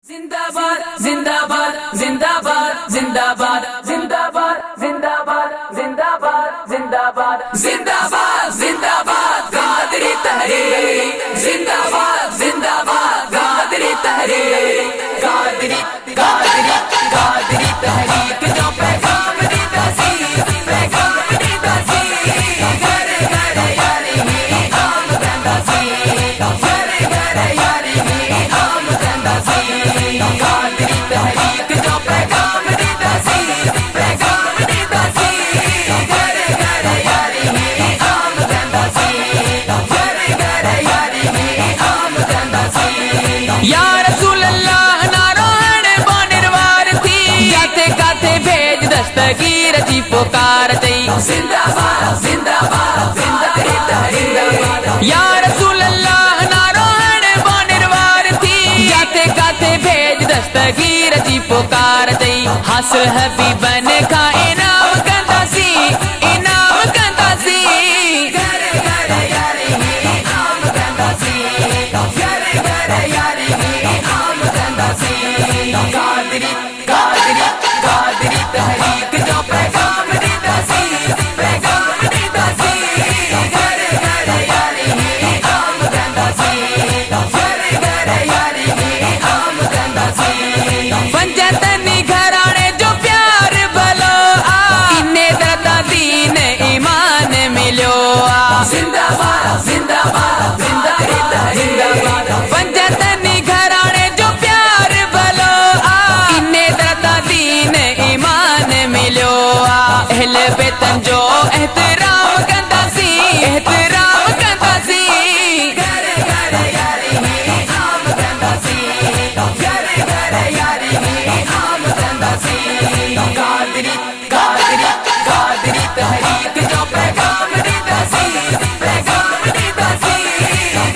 जिंदाबाद जिंदाबाद जिंदाबाद जिंदाबाद जिंदाबाद जिंदाबाद जिंदाबाद जिंदाबाद जिंदाबाद जिंदाबाद कादरी तहरीक जिंदाबाद जिंदाबाद कादरी तहरीक कादरी कादरी कादरी तहरीक जो पैगाम दी दसी पैगाम दी दसी घर घर यारी ही आम गंदा सी घर घर यारी ही आम गंदा सी कादरी तहरीक जो पैगाम दी दसी पैगाम दी दसी घर घर यारी ही आम गंदा सी घर घर यारी ही आम गंदा सी या रसूल अल्लाह नारोहण बोनिरवार थी जाते काते भेज दस्तगीर जी पुकार थी जिंदाबाद जिंदाबाद जिंदाबाद या रसूल अल्लाह नारोहण बोनिरवार थी जाते काते भेज दस्तगीर जी पुकार थी हासिल हबीबन का इनाम कंदा सी इनाम कंदा सी घर घर यारी ही आम कंदा सी घर घर यारी ही आम कंदा सी कादरी कादरी कादरी तहरीक जो पैगाम दी दसी पैगाम दी दसी घर घर यारी ही आम कंदा सी घर घर यारी ही आम कंदा सी पंजतनी घराने जो प्यार भलो आ इन्हें दादा दीन ईमान मिलो आ जिंदाबाद जिंदाबाद जिंदाबाद पंजतनी घराने जो प्यार भलो आ इन्हें दादा दीन ईमान मिलो आ अहले बेतन जो एहतराम कंदा सी एहतराम कंदा सी घर घर यारी ही आम कंदा सी घर घर यारी ही आम कंदा सी कादरी कादरी कादरी तहरीक जो पैगाम दी दसी पैगाम दी दसी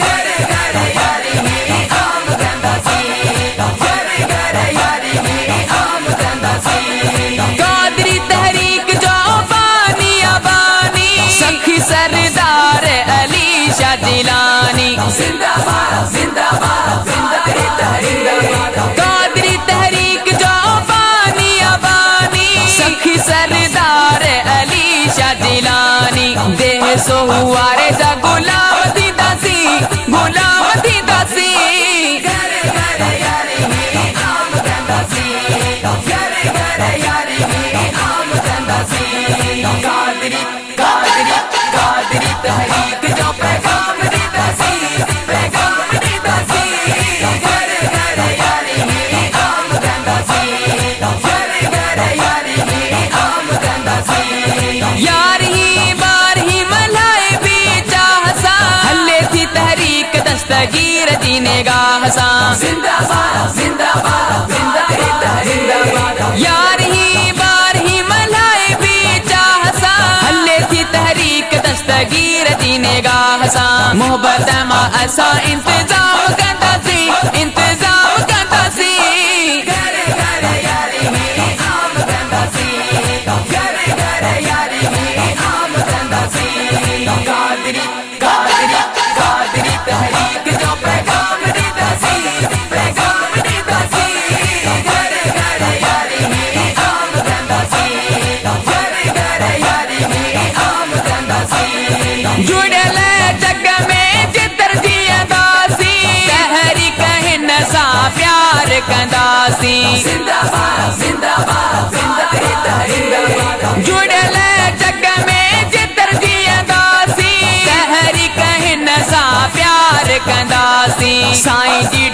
घर घर यारी ही आम कंदा सी घर घर यारी ही आम कंदा सी कादरी तहरीक जो बानी अबानी सखी सरदार अली शाह जिलानी जिंदाबाद जिंदाबाद जिंदाबाद कादरी तहरीक जो बानी अबानी सखी सरदार अली शाह जिलानी देह सोहुआरे जा गुलाम दी दसी गुलाम दी दसी घर घर यारी ही आम गंदा सी घर घर यारी ही आम गंदा सी कादरी कादरी कादरी तहरीक जो पैगाम दी दसी पैगाम दी दसी घर घर यारी ही आम गंदा सी घर घर यारी ही आम गंदा सी यार ही बार ही मलाए भी चाहसा हल्ले थी तहरीक दस्तगीर दी निगाह सा जिंदाबाद जिंदाबाद जिंदाबाद यार ही बार ही मलाए भी चाहसा हल्ले थी तहरीक दस्तगीर दी निगाह सा मोहब्बत मा असा इंतजाम करता सी इंतजाम करता सी घर घर यारी ही आम करता सी घर घर यारी ही आम करता सी कादरी कादरी कादरी तहरीक जो पैगाम दी दसी पैगाम दी दसी घर घर यारी ही आम करता सी घर घर यारी ही आम करता सी जुड़ल जग में जितर दिया दासी तहरी कहन सा प्यार कंदासी जिंदाबाद जिंदाबाद जिंदाबाद जुड़ल जग में जितर दिया दासी तहरी कहन सा प्यार कंदासी साईं जी